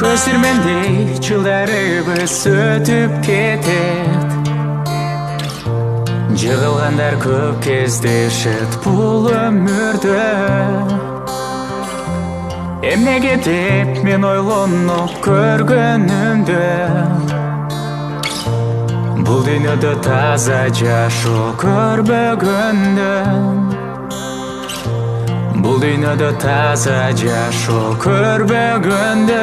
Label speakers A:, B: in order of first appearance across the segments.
A: Көздермендей жылдарыбыз өтіп кетет. Жығылғандар көп кездешет бұл өмірді. Эмнеге деп мен ойлонуп көргөнүмдө. Бұл дүйнөдө таза жашоо көрбөгөндөн. Бұл дүйнөдө таза жашоо көрбөгөндөн.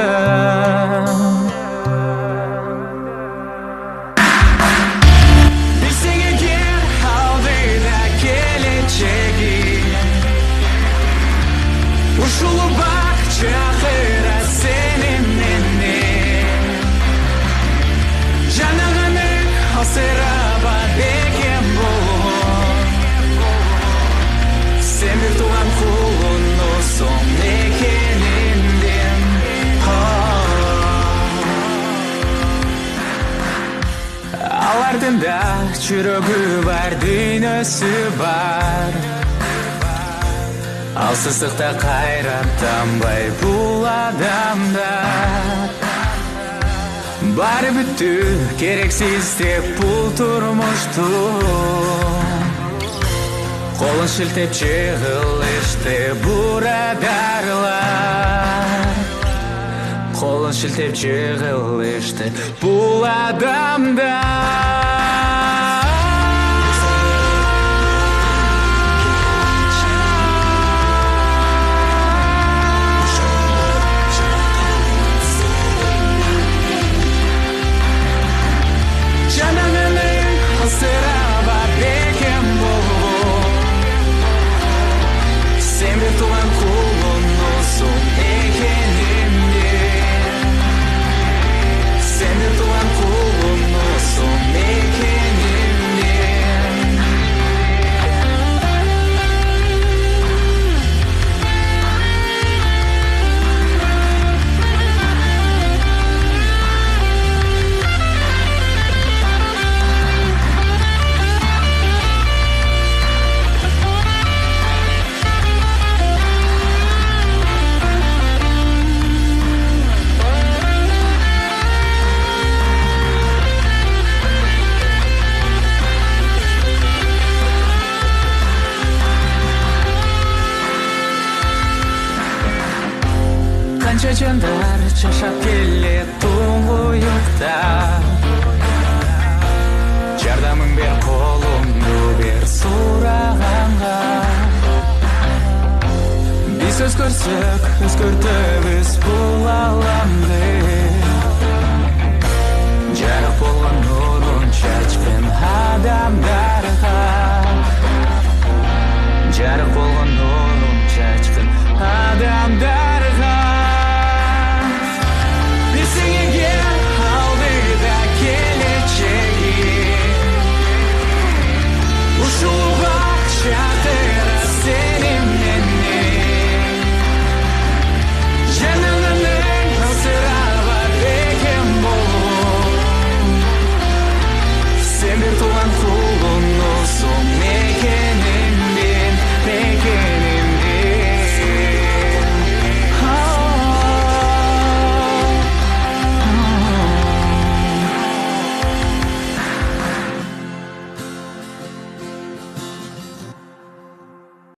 A: Ушул бакчага сенин менен жанаганы асыраба бекем бол. Сен бир тууган кулунусуң экенинден. Алардын да жүрөгү бар, дүйнөсү бар. Алсыздықта қайраттанбай бұл адамдар. Бары бүттү керексиз деп бұл турмушту. Колун шилтеп жыгылышты бурадарлар. Колун шилтеп жыгылышты бұл адамдар. Канча жандар жашап келет туңгуюкта. Жардамың бер, колуңду бер сураганга. Биз өзгөрсөк өзгөртөбүз бул аламды. Жарык болгон нурун чачкын адамдар.